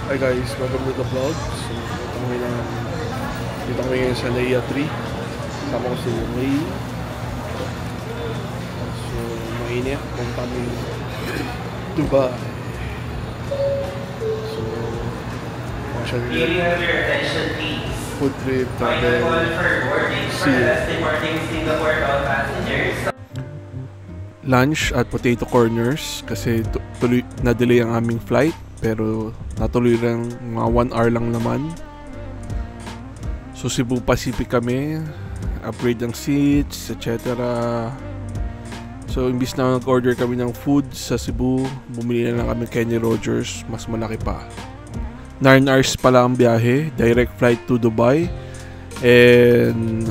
Hi guys, welcome to the vlog. So, dito kami ngayon sa Naiya 3. Kasama ko si May. So, mainit. Punta kami Dubai. So, food trip, travel, see you. Lunch at potato corners kasi tuloy na-delay ang aming flight. Pero natuloy lang, mga 1 hour lang naman. So Cebu Pacific kami, upgrade ng seats, etc. So imbis na nag-order kami ng food sa Cebu, bumili na lang kami Kenny Rogers, mas malaki pa. 9 hours pala ang biyahe, direct flight to Dubai. And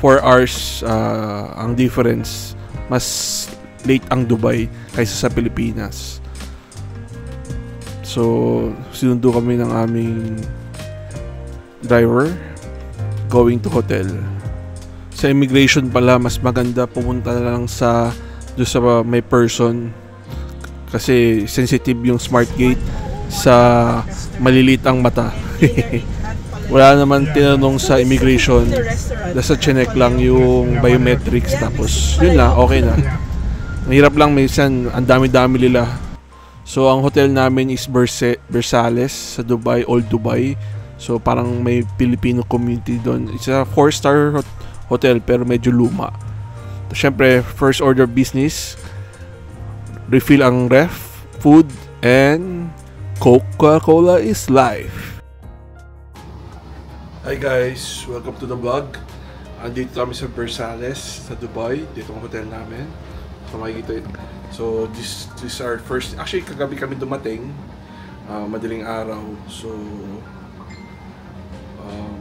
4 hours ang difference, mas late ang Dubai kaysa sa Pilipinas. So, sinundo kami ng aming driver going to hotel. Sa immigration pala, mas maganda pumunta na lang doon sa may person kasi sensitive yung smart gate sa maliliit ang mata. Wala naman tinanong sa immigration, basta chinek lang yung biometrics tapos yun na, okay na. Mahirap lang minsan, ang dami-dami nila. So, ang hotel namin is Versalles sa Dubai, Old Dubai. So, parang may Filipino community doon. It's a 4-star hotel pero medyo luma. Siyempre, first order business, refill ang ref, food, and Coca-Cola is life. Hi guys, welcome to the vlog. Andito kami sa Versalles sa Dubai. Dito ang hotel namin. So, makikita ito. So, this is our first... Actually, kagabi kami dumating. Madaling araw. So,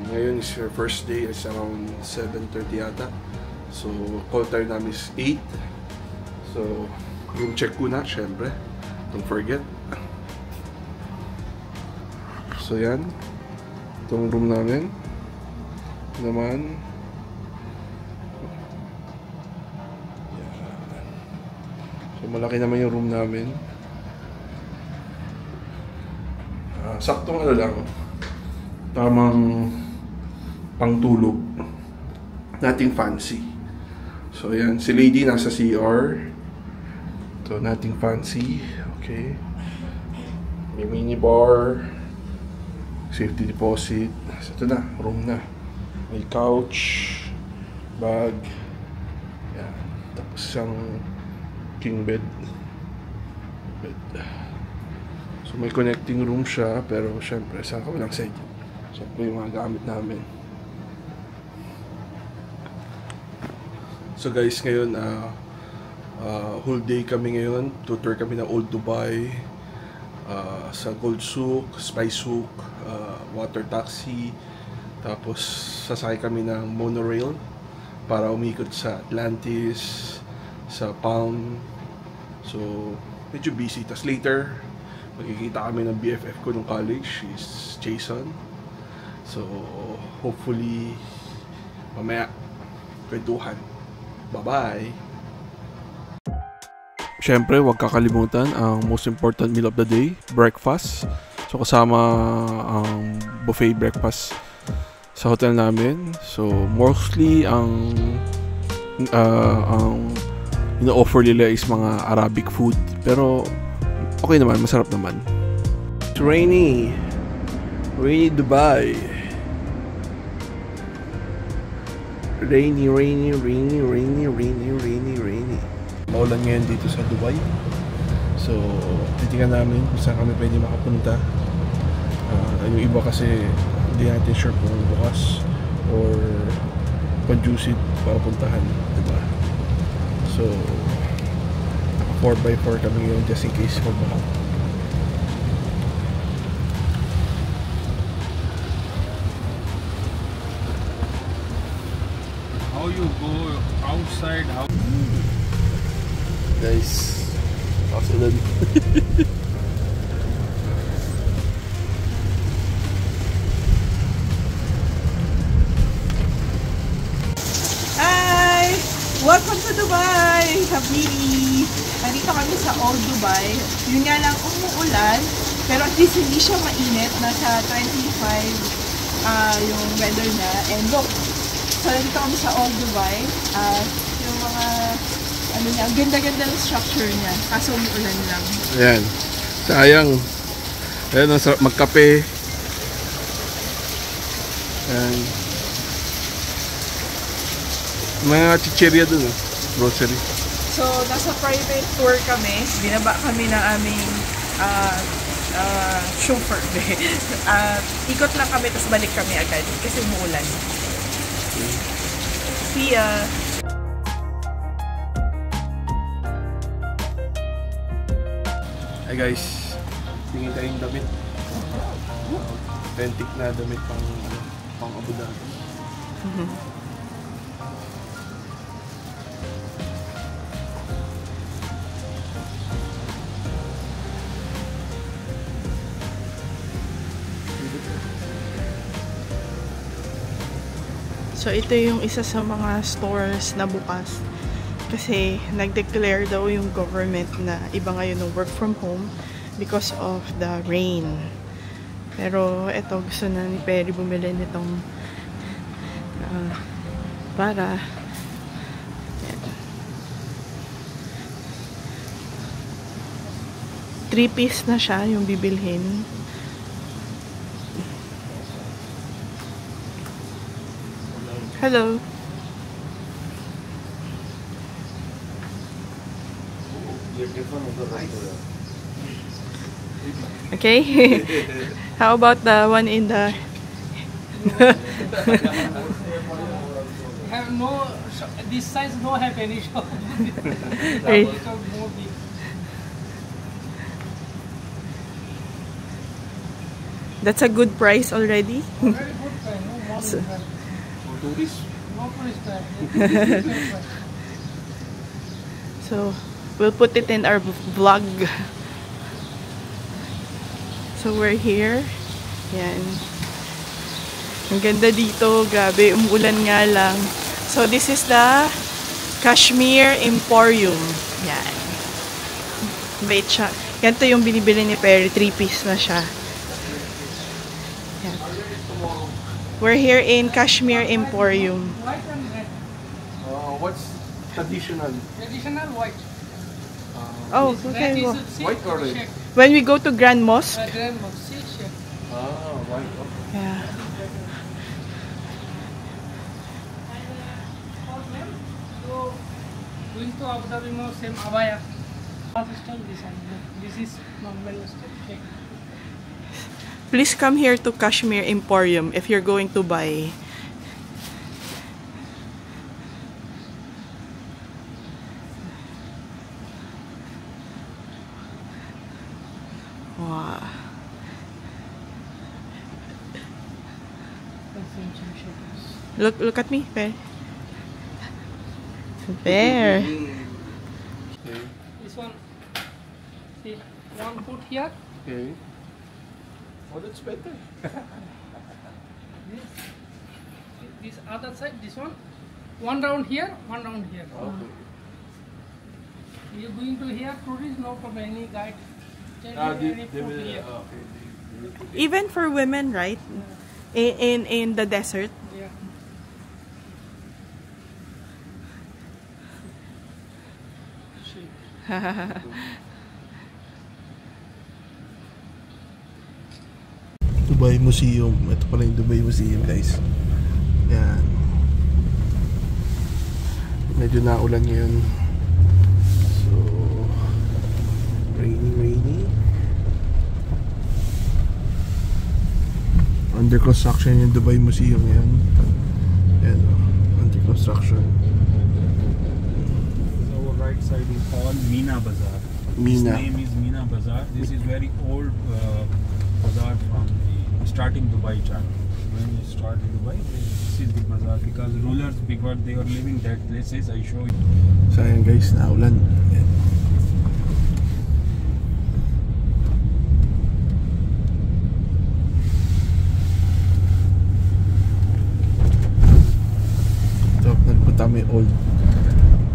ngayon is your first day. It's around 7:30 yata. So, call time namin is 8. So, room check ko na, syempre. Don't forget. So, yan. Itong room namin. Naman. So, malaki naman yung room namin. Saktong ano lang. Tamang pangtulog. Nothing fancy. So, yan. Si lady nasa CR. So, nothing fancy. Okay. May mini bar. Safety deposit. So, ito na. Room na. May couch. Bag. Yan. Tapos isang king bed. So may connecting room siya pero syempre sa kabilang side syempre yung mga gamit namin. So guys, ngayon whole day kami ngayon. Tour kami ng Old Dubai, sa Gold Souk, Spice Souk, water taxi, tapos sasakay kami ng monorail para umikot sa Atlantis, sa Palm. So, medyo busy. Tapos later, magkikita kami ng BFF ko nung college. Is Jason. So, hopefully, mamaya, kwentuhan. Bye-bye! Siyempre, huwag kakalimutan ang most important meal of the day, breakfast. So, kasama ang buffet breakfast sa hotel namin. So, mostly ang ino-offer nila is mga Arabic food. Pero, okay naman, masarap naman. It's rainy. Rainy Dubai. Rainy. Maulan ngayon dito sa Dubai. So, titingnan namin kung saan kami pwede makapunta. Yung iba kasi hindi natin sure kung bukas or conducive para puntahan, diba? So, 4x4 kami ngayon just in case magbaha. How you go outside? How? Guys, kasunod. Welcome to Dubai, Habibi! Nandito kami sa Old Dubai. Yun nga lang, umuulan. Pero at least hindi siya mainit. Nasa 25 yung weather na. And look, so nandito kami sa All Dubai. Yung mga, ano niya, ganda-ganda ng structure niya. Kaso umuulan lang. Ayan. Sayang. Ayan, ang sarap magkape. Ayan. Mga chicheria dun, grocery. So, nasa private tour kami. Binaba kami ng aming chauffeur. Ikot lang kami, tapos balik kami agad kasi umuulan. See ya! Hi guys, tingin tayong damit. Authentic na damit pang Abu Dhabi. So, ito yung isa sa mga stores na bukas. Kasi, nag-declare daw yung government na iba ngayon ng work from home because of the rain. Pero, ito, gusto na ni Perry bumili nitong para 3-piece na siya yung bibilhin. Hello. Okay. How about the one in the have no this size no have any shop. Right. That's a good price already. Very good price, no more So- than that. Tourist. No price tag. So, we'll put it in our vlog. So, we're here. Yan. Ang ganda dito. Grabe, umuulan nga lang. So, this is the Kashmir Emporium. Yan. Wait siya. Ganito yung binibili ni Perry. 3-piece na siya. Yan. We're here in Kashmir Emporium. White and red. What's traditional? Traditional white. Oh, Red okay. is Well, a see, White or red? shape. when we go to Grand Mosque, Grand mosque, see shape. White. Okay. yeah. So, going to Abu Dhabi more same abaya. Style this one. This is normal style shape. Please come here to Kashmir Emporium if you're going to buy. Wow. Same shapes. Look at me, Bear. Bear. Okay. This one, see, one foot here. Okay. Oh, that's better. This other side, this one round here, one round here. Okay. You're going to here, tourist, no problem, any guide. They Any will, food here. okay. Even for women, right? In the desert. Yeah. Dubai Museum. Ito pala yung Dubai Museum, guys. Yan. Medyo naulan ngayon. So, rainy. Under construction yung Dubai Museum yan. Yan, under construction. Our right side is called Meena Bazaar. Meena. Its name is Meena Bazaar. This is very old bazaar from the starting Dubai chapter. When you start in Dubai, this is the bazaar because rulers, before they were living that places, I show you. Sayang guys, naulan. Yan. Ito, nagpunta may old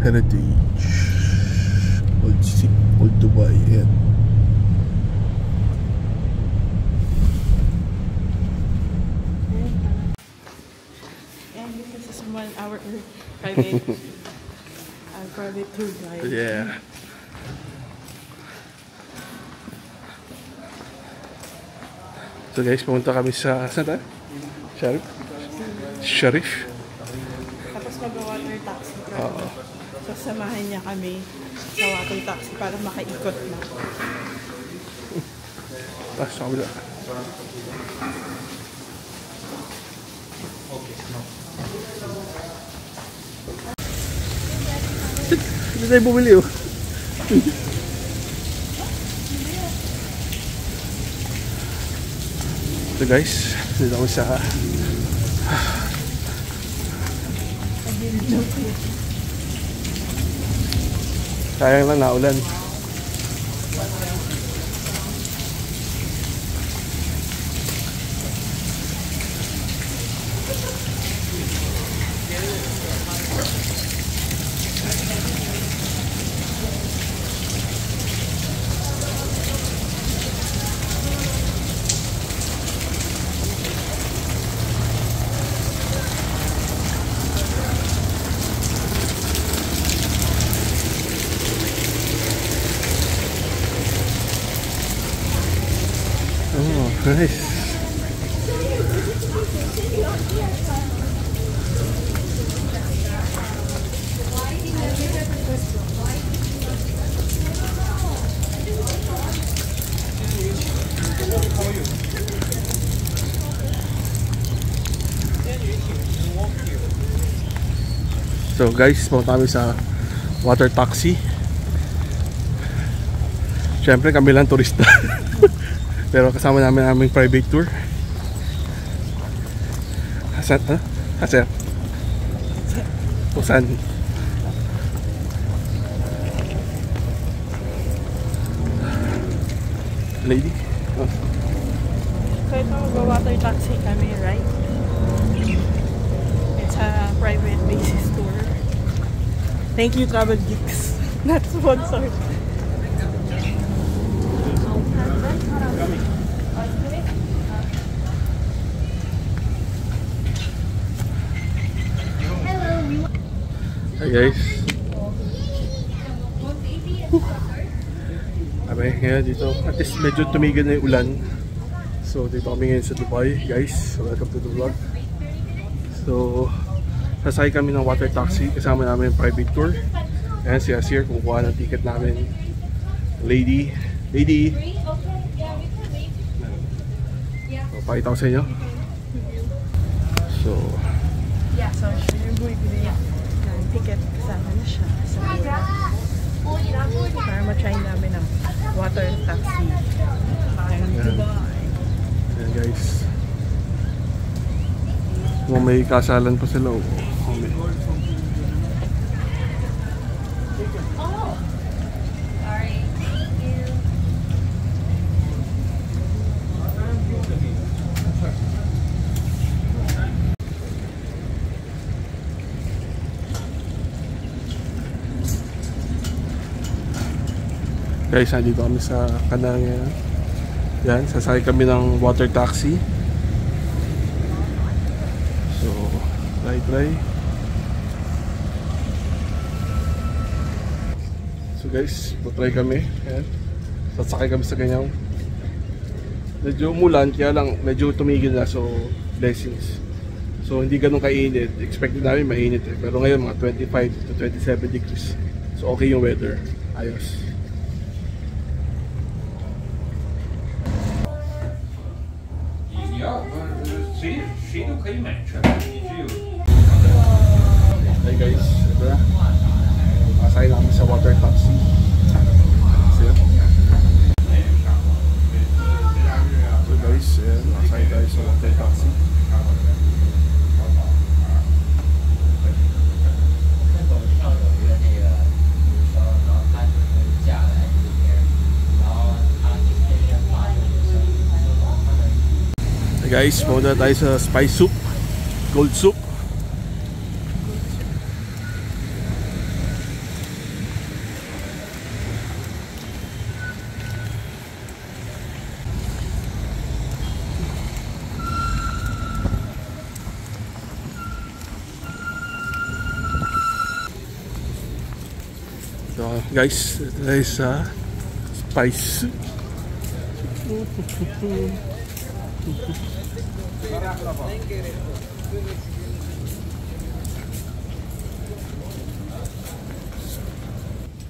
heritage. Old Dubai. Yan. private tour guide. Yeah. So guys, pumunta kami sa, saan tayo? Sharif? Tapos mag-water taxi. Oo. So, samahan niya kami sa water taxi para makaikot na. Tapos sa kabila. Hindi tayo bumili oh. So guys, dito kami sa sayang lang naulan. Oh, nice. So guys, pumunta kami sa water taxi. Siyempre kami lang turista. Pero kasama namin aming private tour. Hasan, ha? Hasan. Pusan. Lady. Oh. So ito, mag-water taxi kami, right? It's a private basis tour. Thank you, Travel Geeks. Not sponsored. Hi guys. Kami ngayon dito. At least medyo tumigil na yung ulan. So dito kami ngayon sa Dubai guys. Welcome to the vlog. So sasakay kami ng water taxi. Kasama namin yung private tour. Ayan si Asir. Kumukuha ng ticket namin. Lady. So pakita ko sa inyo. So Siya yung bumibili ng ticket. Kasama na siya sa para ma-try namin ang water taxi. Ang Dubai. ayan guys. Kung may kasalan pa sila o may... Guys, nandito kami sa kanal ngayon. Yan, sasakay kami ng water taxi. So, try. So guys, try kami. Yan. Sasakay kami sa ganyang. Medyo umulan, kaya lang medyo tumigil na. So, blessings. So, hindi ganun kainit. Expected namin mainit eh. Pero ngayon, mga 25 to 27 degrees. So, okay yung weather. Ayos. Hey guys, ito na. Masakay namin sa water taxi. So guys, masakay tayo sa water taxi. Hey guys, muna tayo sa spice soup, gold soup. Guys, ito tayo sa spice.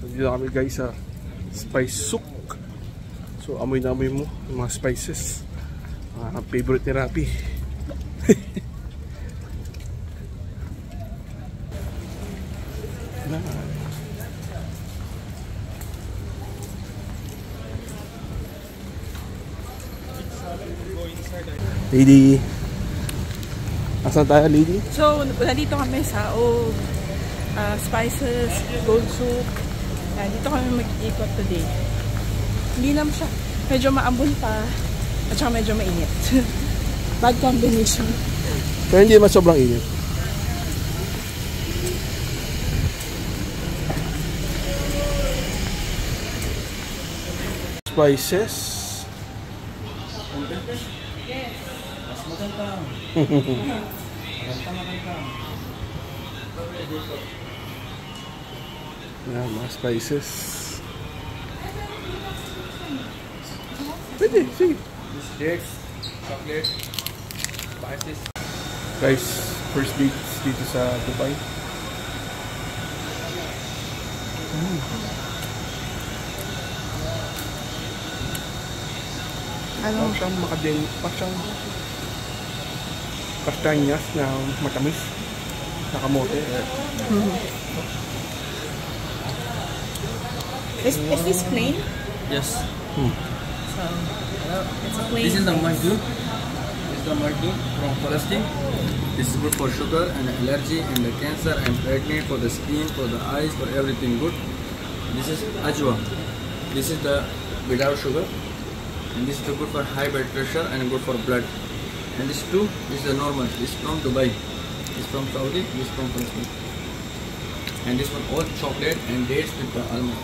Dito na kami guys sa spice souk. So amoy na amoy mo yung mga spices. Favorite ni Rapi. Lady, asan tayo, Lady? So, nandito kami sa spices, gold soup. Dito kami mag-ikot today. Hindi naman siya, medyo maambon pa at saka medyo mainit. Bad combination. Pero hindi naman sobrang init. Spices. Yan, mga spices. Pwede, sige. Dates, chocolate, spices. Guys, first dates dito sa Dubai. Ano siyang makadeng, parang kastanyas na matamis. Nakamote. Is this plain? Yes. So, it's a plain. This is the mardu. This is the mardu from Palestine. This is good for sugar and allergy and the cancer and pregnant, for the skin, for the eyes, for everything good. This is ajwa. This is the without sugar. And this is the good for high blood pressure and good for blood. And this too, this is the normal. This is from Dubai. This is from Saudi. This is from Palestine. And this one all chocolate and dates with the almond.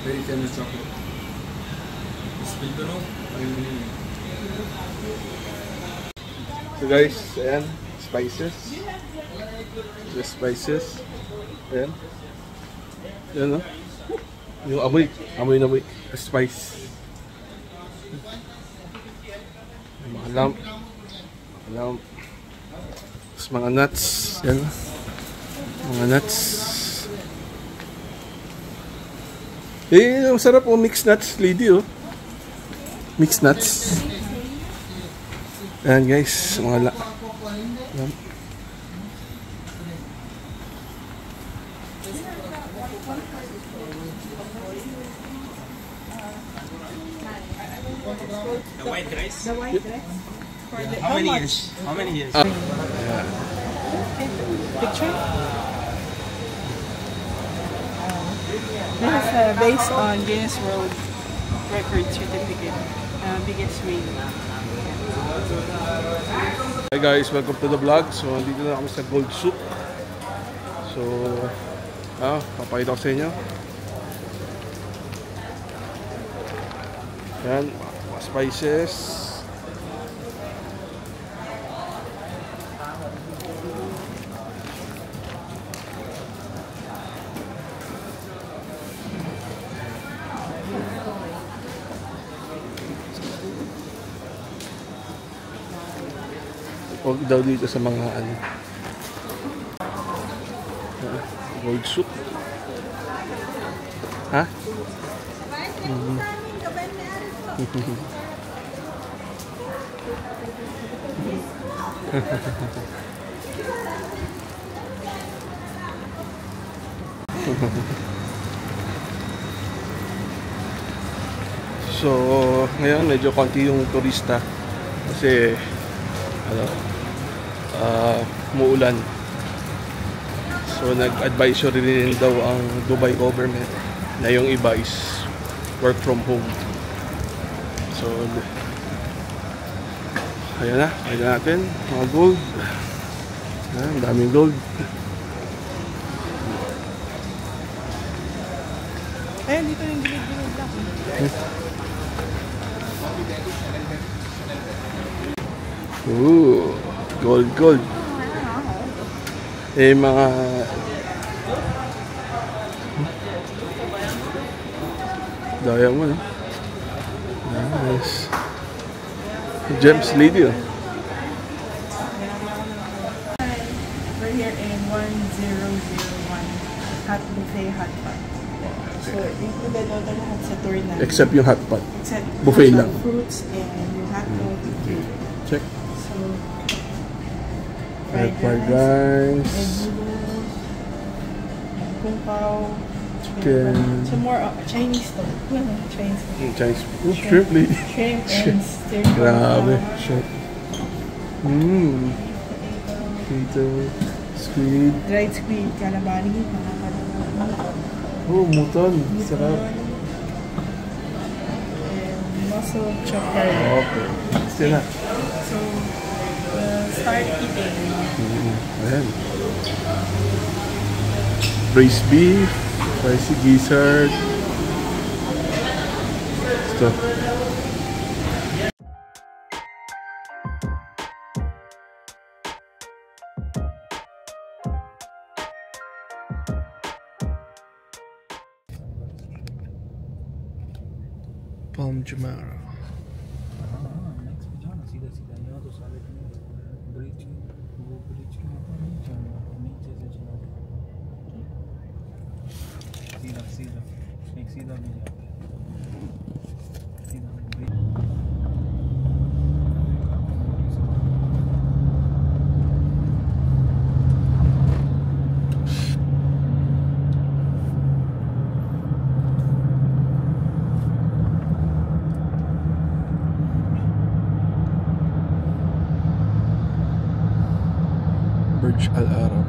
Very famous chocolate. This Filipino. So guys, ayan, spices. The spices. Ayan. Ayan, no? Yung amoy na amoy. Spice. Mga lamp. Tapos mga nuts. Ayan. Mga nuts. Ang sarap mixed nuts, Lady, oh. Mixed nuts. Ayan guys, mga ayan. The white rice? The white rice? How many years? How many years? Picture? This is based on Guinness World Record certificate. Biggest whale. Hi guys, welcome to the vlog. So, dito na kami sa Gold Soup. So, papakita ko sa inyo. Yan, mga spices. Huwag daw dito sa mga ano. Gold soup. Ha? So, ngayon medyo konti yung turista kasi muulan. So, nag-advisory rin daw ang Dubai government na yung iba is work from home. So, ayan na, ayan natin mga gold. Ayan, daming gold. Ayan, dito yung gilid-gilid lang. Ooh, gold. Eh, mga Daya mo, no? Nice. Gems Lady, oh. We're here in 1001 Hot Buffet Hot Pot. So, included na lahat sa tour namin. Except yung hot pot. Except Buffet lang. fruits and yung hot dog. Check. So, Fried rice. Kung pao. Chicken. So, more Chinese to. Chinese food. Chinese. Shrimp Lady. Shrimp and stir Grabe. Shrimp. Potato. Squid. Dried squid, calamari, mga calamari. Oh, muton. Sarap. And mussel chopper. Okay. Still na. So, start eating. Ayan. Braised beef. Spicy gizzard. Stuff. Palm Jumeirah. सीधा यहाँ तो सारे ब्रिज वो ब्रिज के ऊपर नहीं जाना नीचे से चला सीधा सीधा एक सीधा भी जाता है सीधा bridge Burj Al Arab.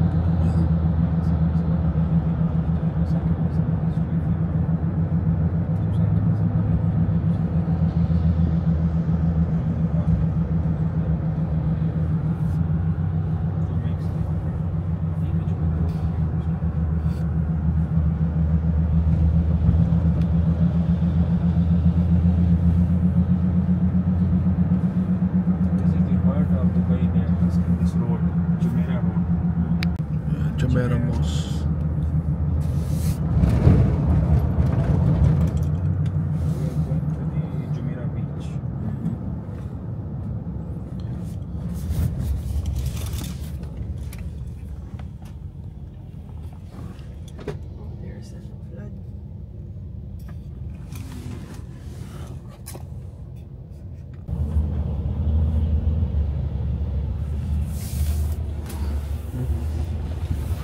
Jumeirah Mosque. There's a flood.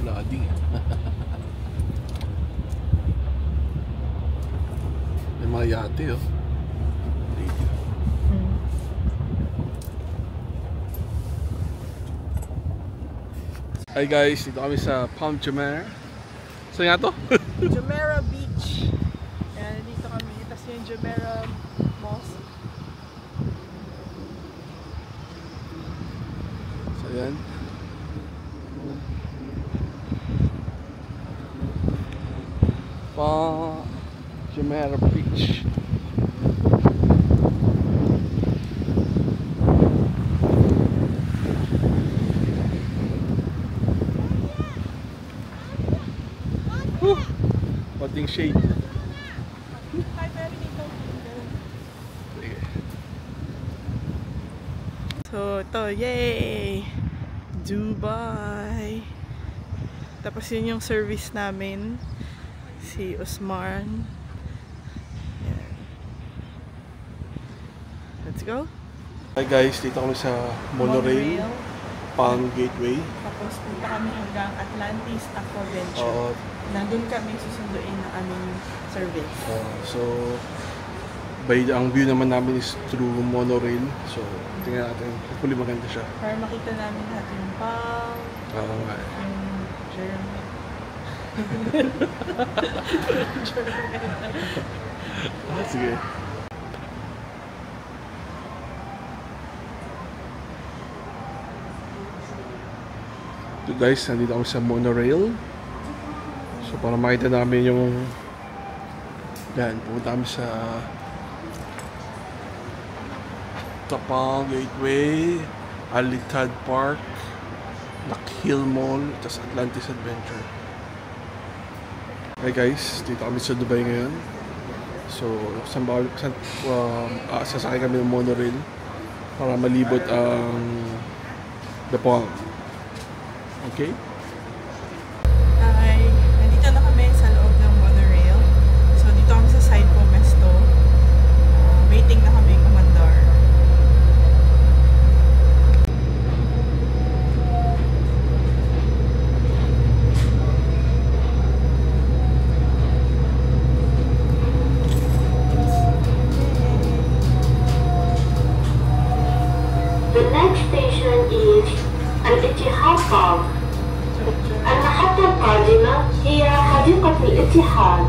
Flooding. May mga yate, oh. Hi guys, dito kami sa Palm Jumeirah. Saan nga to? Jumeirah Beach. Ayan, dito kami. Tapos yung Jumeirah Mosque. So yan. Palm Jumeirah Beach. Whew! Konting shade. Sige. So, ito, yay! Dubai! Tapos yun yung service namin. Si Usman. Yan. Let's go. Hi guys, dito kami sa monorail, Palm Gateway. Tapos punta kami hanggang Atlantis Aquaventure. Oo. Nandun kami susunduin ng aming service. So, ang view naman namin is through monorail. So, tingnan natin. Hopefully maganda siya. Para makita namin lahat yung Palm, Oo nga eh. yung German. Sige. So guys, nandito kami sa monorail. So para makita namin yung yan, pumunta kami sa Tapang Gateway, Al-Litad Park, Nakheel Mall, tas Atlantis Adventure. Hi guys, dito kami sa Dubai ngayon. So, sasakay kami ng monorail para malibot ang The Palm. Okay? Ay, nandito na kami sa loob ng monorail. So, dito kami sa side po, Mesto. Waiting na kami, Commander. The next station is الاتحاد بارك. المحطة القادمة هي حديقة الاتحاد.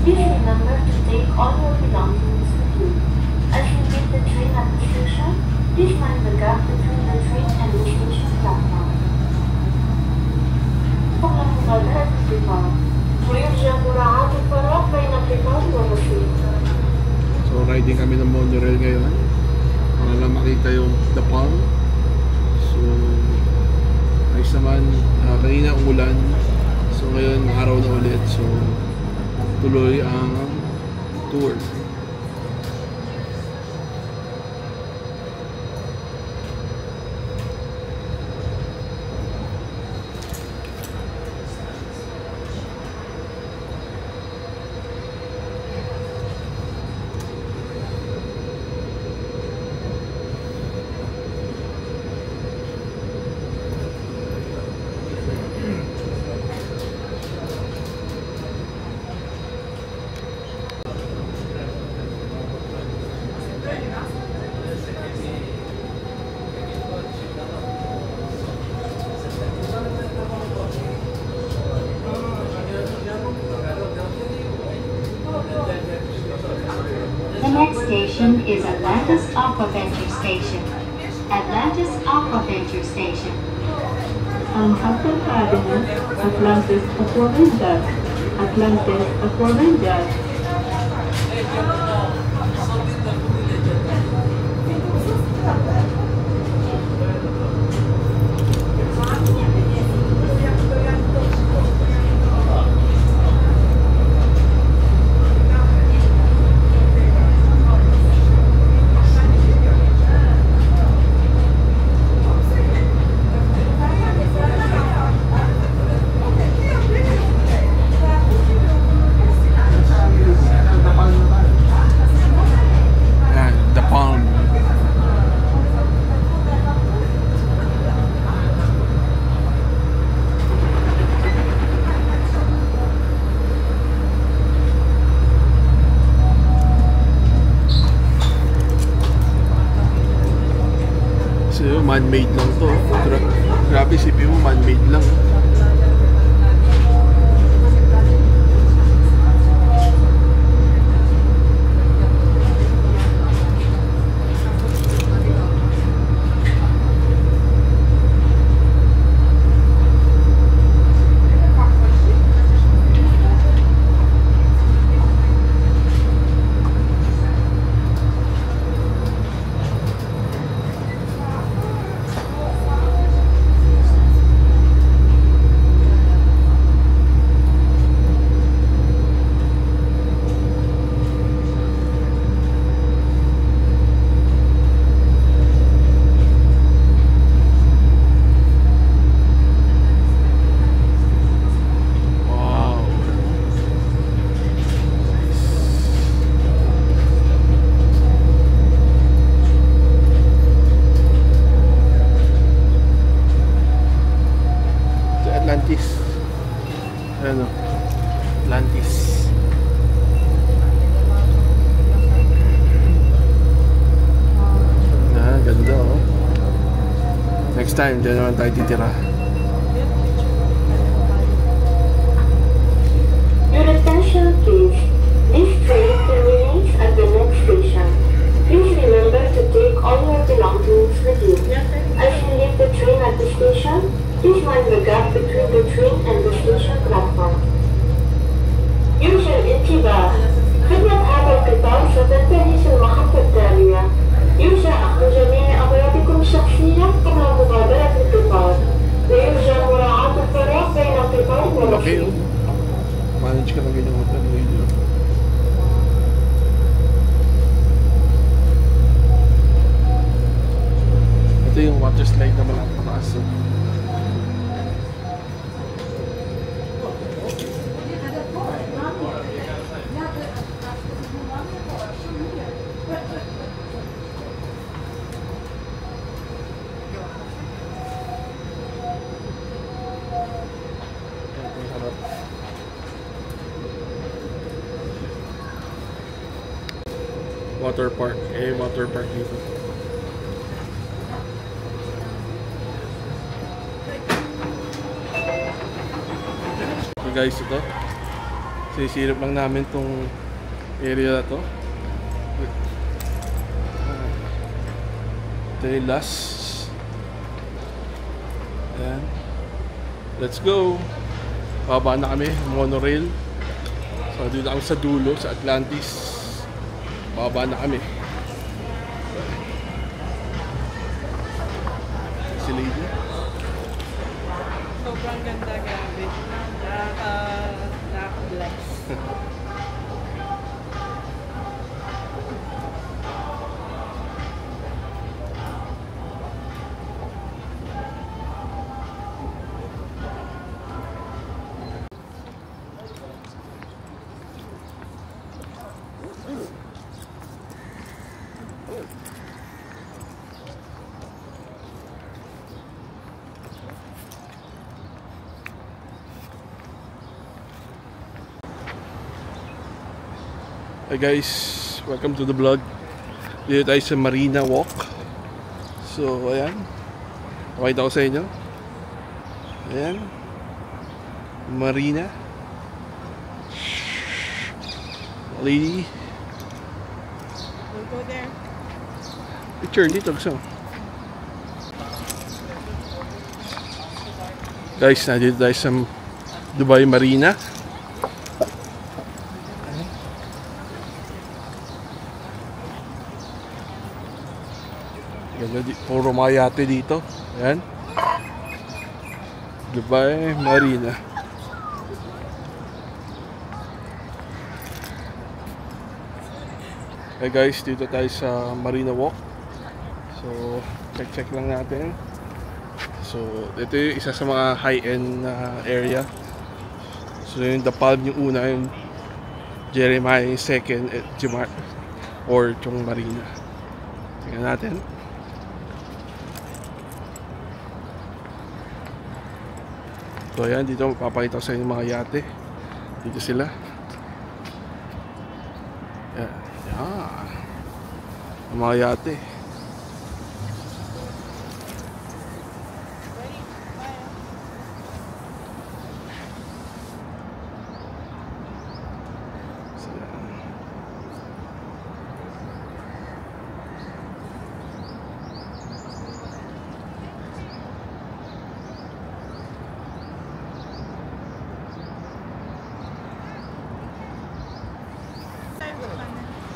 Please remember to take all your belongings with you. As you leave the train at the station, please mind the gap between the train and the station platform. قبل مغادرة القطار ويرجى مراعاة الفراغ بين القطار والرصيف. So, riding kami ng monorail ngayon para lang makita yung The Palm. So, ayos naman. Kanina umulan. So, ngayon araw na ulit. So, tuloy ang tour. The next station is Atlantis Aquaventure Station. Atlantis Aquaventure Station. المحطة القادمة Atlantis Aquaventure. Atlantis Aquaventure. Man-made lang to. Grabe, isipin mo, man-made lang. Atlantis. Ganda oh. Next time, dyan naman tayo titira. laki oh. Manage ka ng ganyang hotel ngayon. Ito yung water slide na malapit mataas. Water park, water park dito. So guys, ito sisilip lang namin tong area na to. Ito yung last. Ayan. Let's go. Baba na kami, monorail. So dito kami sa dulo, sa Atlantis. Baba na kami. Si lady. Sobrang ganda, grabe. Nakaka-bless. Hi guys, welcome to the vlog. Dito tayo sa Marina Walk. So ayan, pakita ko sa inyo. Ayan, Marina. Lady. We'll go there. Picture dito gusto. Guys, nandito tayo sa Dubai Marina. Puro mga yate dito. Ayan. Dubai Marina. Hey guys, dito tayo sa Marina Walk. So, check lang natin. So, ito yung isa sa mga high-end area. So, yung The Palm yung una, yung Jeremiah yung second, Jumar or Chong Marina. Tingnan natin. So ayan, dito papakita ko sa inyo mga yate. Dito sila. Ayan. Ang mga yate.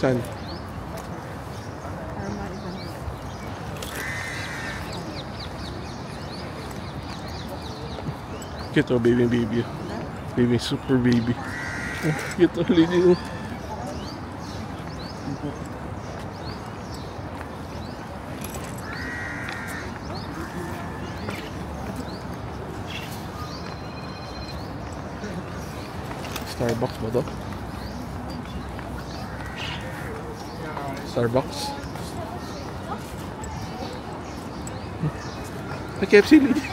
Saan? Cute oh, baby. Baby, super baby. Oh, cute oh, lady oh. Starbucks ba to? Starbucks. May KFC lady.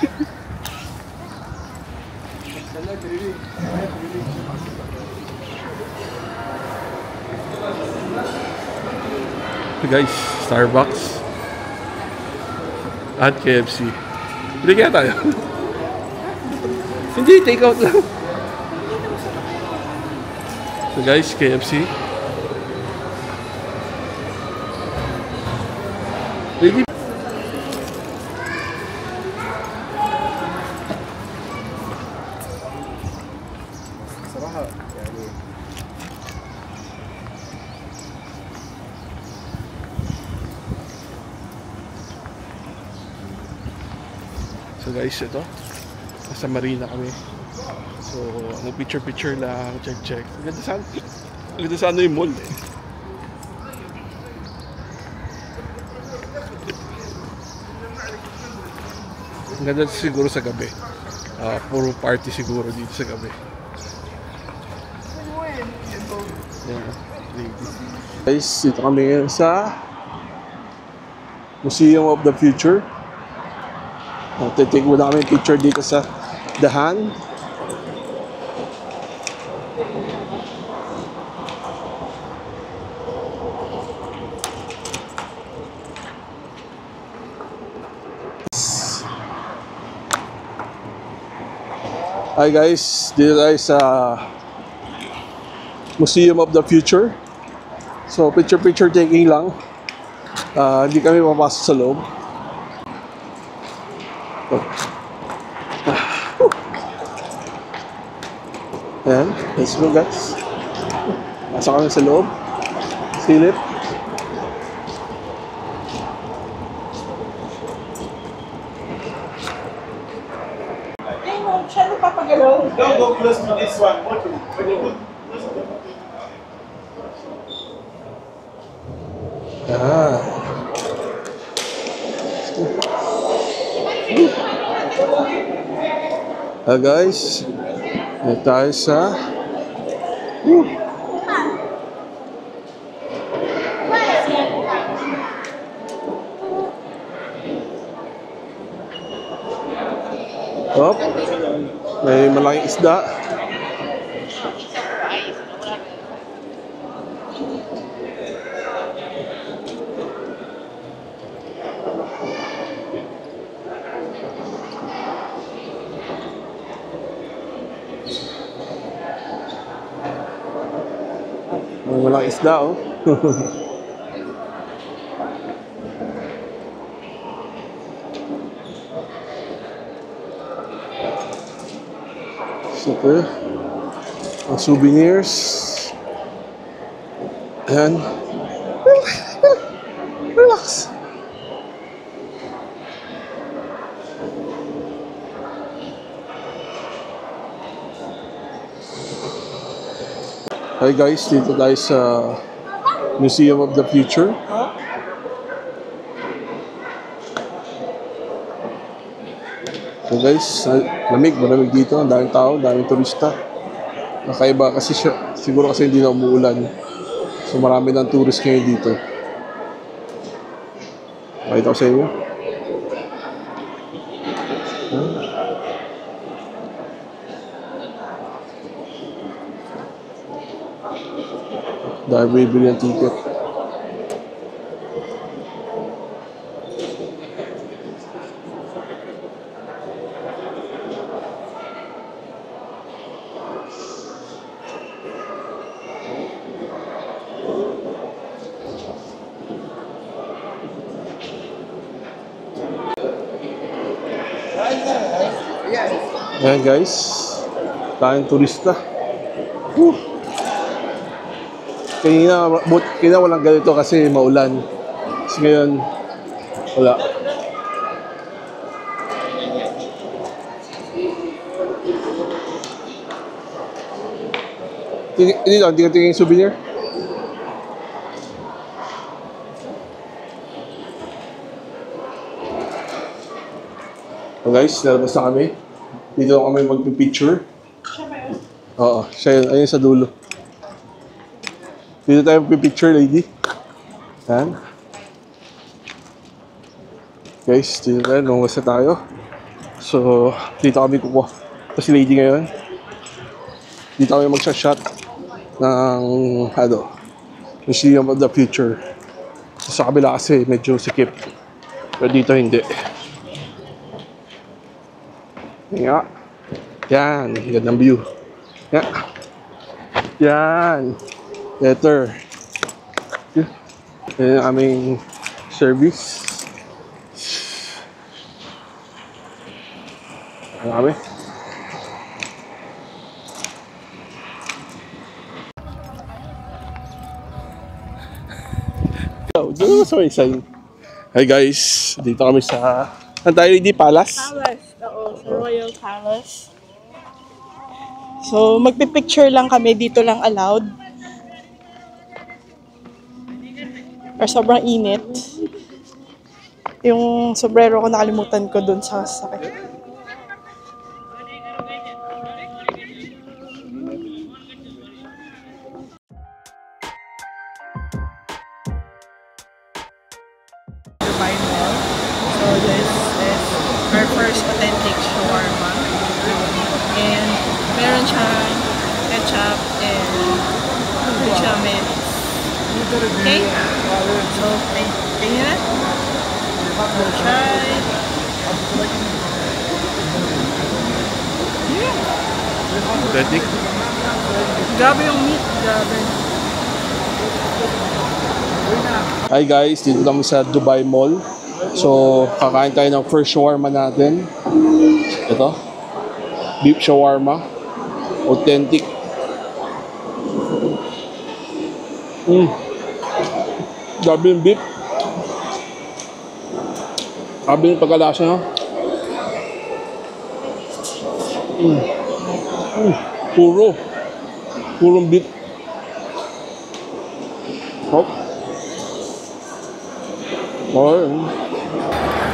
Guys, Starbucks at KFC. Hindi kaya tayo. Hindi, take out lang. So guys, KFC. Ready? So guys, ito nasa Marina kami. So So, ano, picture lang, check. Ganda sana yung mall eh. Ganda siguro sa gabi. Puro party siguro dito sa gabi. Yeah, guys, dito kami ngayon sa Museum of the Future. Take muna kami picture dito sa dahan. Hi guys, dito tayo sa Museum of the Future. So picture taking lang. Hindi kami mapasok sa loob. Ayan, let's go guys. Pasok kami sa loob. Silip. Don't go close to this one. Guys, dito tayo sa may malaking isda. May malaking isda oh. Super. Ang souvenirs. Ayan. Relax. Hi guys, dito tayo sa Museum of the Future. So guys, malamig dito, ang daming tao, daming turista. Nakaiba kasi siya, siguro kasi hindi na umuulan. So marami ng tourist ngayon dito. Makita ko sa inyo. Dahil bibili ng ticket. Ayan guys, tayong turista. Kanina walang ganito kasi maulan. Kasi ngayon, wala. Hindi ka tingin souvenir? So guys, nalabas na kami. Dito kami magpipicture. Oo, siya yun. Ayun sa dulo. Dito tayo magpipicture, lady. Yan. Guys, dito tayo. Lungas na tayo. So, dito kami kukuha. Ito si lady ngayon. Dito kami magsa-shot ng, Museum of the Future. Sa kabila kasi medyo sikip. Pero dito hindi. Nga. Yan. Gandang view. Yan. Yan. Letter. Yan ang aming service. Ang kami. Doon sa may sign. Hi guys. Dito kami sa... Saan tayo, Lady? Palace? Palace. Oo, sa Royal Palace. So, magpipicture lang kami. Dito lang allowed. Or sobrang init. Yung sombrero ko nakalimutan ko dun sa sakit. Dubai Mall. So this is our first authentic shawarma. And meron siyang ketchup and bechamel. Okay? So, tingnan na. We'll try. Authentic. Grabe yung meat. Grabe. Hi guys, dito kami sa Dubai Mall. So, kakain tayo ng first shawarma natin. Ito. Beef shawarma. Authentic. Grabe yung beef. Grabe yung pagkalasa niya. Purong beef. Hop.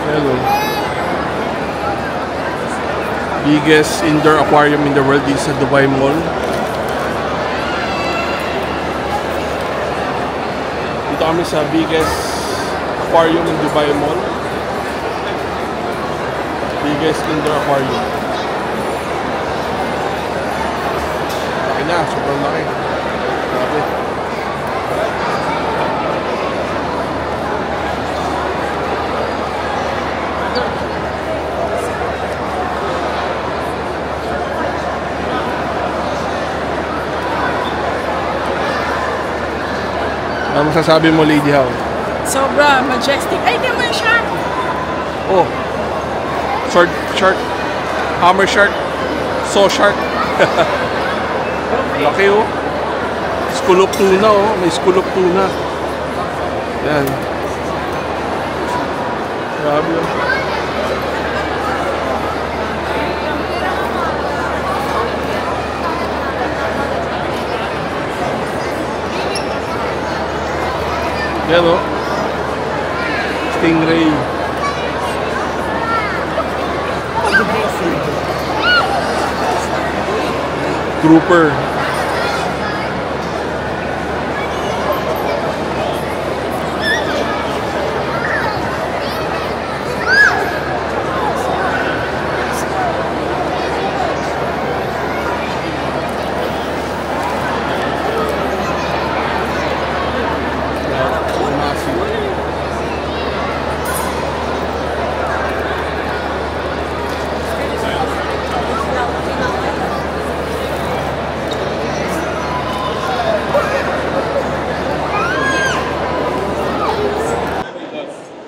Hello. Biggest indoor aquarium in the world is sa Dubai Mall. Dito kami sa biggest aquarium in Dubai Mall. Biggest indoor aquarium. Laki na, sobrang laki. Grabe. Ano masasabi mo, Lady How? Sobra majestic. Ay, di mo yung shark. Oh. Shark. Hammer shark. Saw shark. Laki oh. Scallop tuna oh. May scallop tuna. Yan. Grabe oh. Yan o. Stingray. Grouper.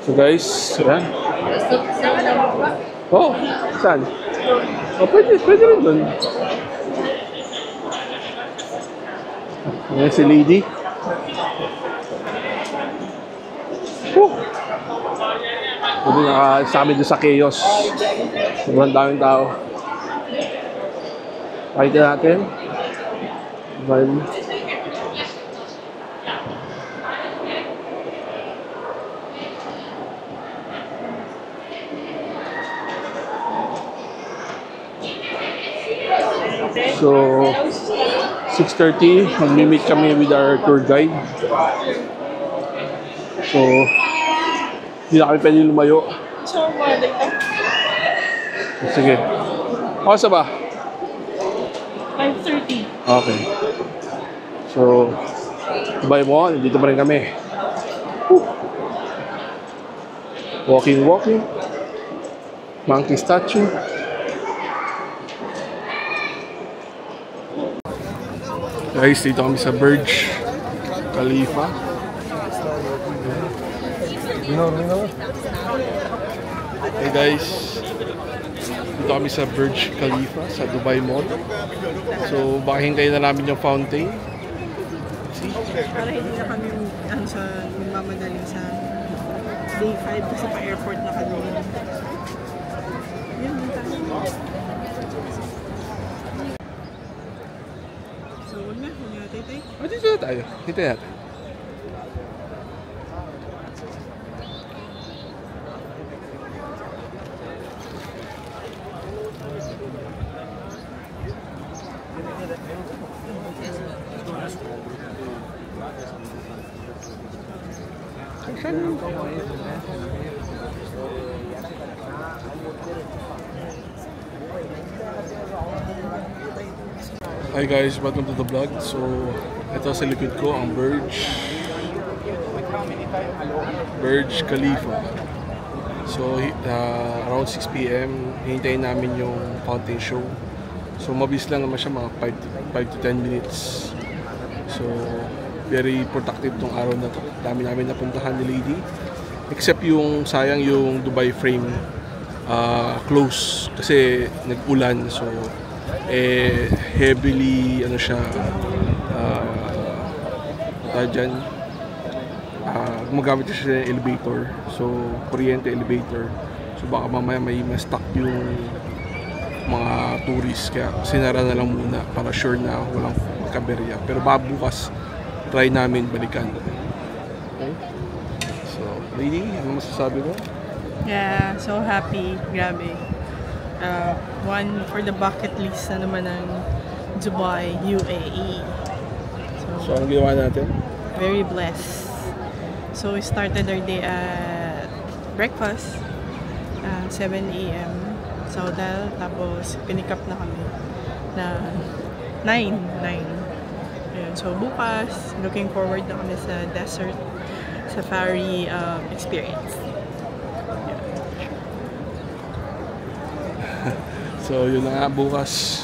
So guys, yan. Oh, saan? Oh, pwede rin dun. Yan si Lady. Pwede nakasami doon sa chaos. Sobrang daming tao. Pakita natin. Vibe. So, 6:30, mag-meet kami with our tour guide. So, hindi na kami pwede lumayo. So, mali. Sige. Oras ba? 5:30. Okay. So, Dubai Mall, dito pa rin kami. Walking. Monkey statue. Guys, dito kami sa Burj Khalifa. Hey guys, dito kami sa Burj Khalifa sa Dubai Mall. So, baka hintayin na namin yung fountain. See? Para hindi na kami mamadali sa day 5 kasi pa-airport na kami. Yun, So, huwag na natin tayo. Dito na tayo. Dito natin. Hi guys, welcome to the vlog. So, ito sa likod ko ang Burj Khalifa. So, around 6 PM, hintayin namin yung fountain show. So, mabilis lang naman siya, mga 5 to 10 minutes. So, very productive tong araw na to. Dami namin napuntahan ni Lady. Except yung, sayang yung Dubai frame close kasi nag-ulan. So, heavily, ano siya, dyan, gumagamit siya ng elevator. So, kuryente elevator. So, baka mamaya may ma-stuck yung mga tourists. Kaya sinara na lang muna para sure na walang magkaberya. Pero baka bukas, try namin balikan. Okay? So, Lady, ano masasabi mo? Yeah, so happy. Grabe. One for the bucket list na naman ng Dubai, UAE. So, anong ginawa natin? Very blessed. So, we started our day at breakfast, 7 AM. So, tapos pinick up na kami na 9. Ayun. So, bukas, looking forward na kami sa desert safari experience. So, yun na nga, bukas,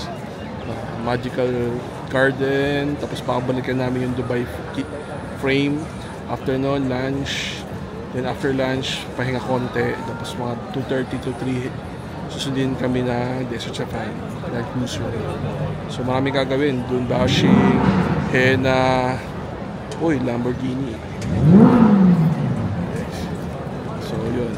magical garden, tapos pakabalikan namin yung Dubai frame. After nun, lunch. Then after lunch, pahinga konti. Tapos mga 2:30 to 3, susundin kami na desert safari, like usual. So, marami gagawin. Dun bashing, henna, Lamborghini. So, yun.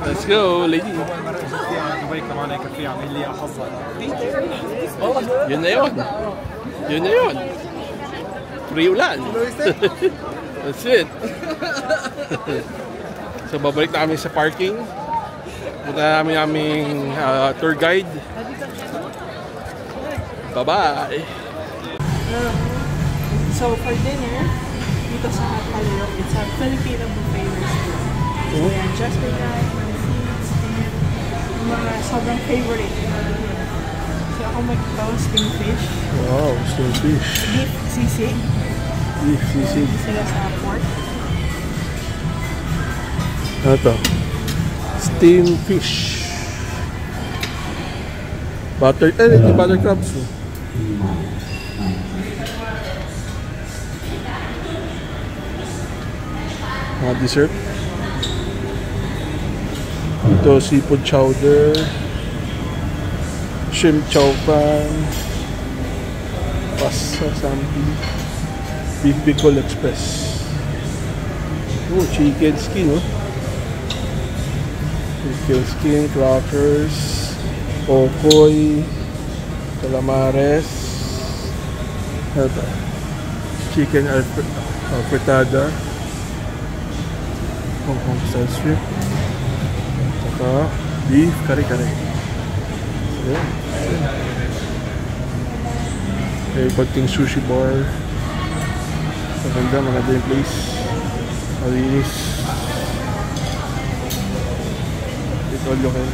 Let's go, lady. Yun na yun. Yun na yun. Free ulan. That's it. So, babalik na kami sa parking. Punta na namin aming tour guide. Bye-bye. So, for dinner, dito sa Palero, it's a Filipino buffet restaurant. So, yan, just for that, mga seeds, yung mga sobrang favorite. So, ako magkaw steamed fish. Wow, steamed fish. Beef sisig. Beef sisig. Sila sa pork. Ano to? Steamed fish. Butter, hindi butter crabs. Dessert. Ito, seafood chowder, shrimp chow pan, pasta something, beef Bicol Express. Oh, chicken skin, oh. Chicken skin, crackers, okoy, calamares, ito, chicken alfretada, Hong Kong style strip, saka beef kare-kare. So, yeah. Okay, konting sushi bar. Maganda yung place. Malinis. Ito, okay.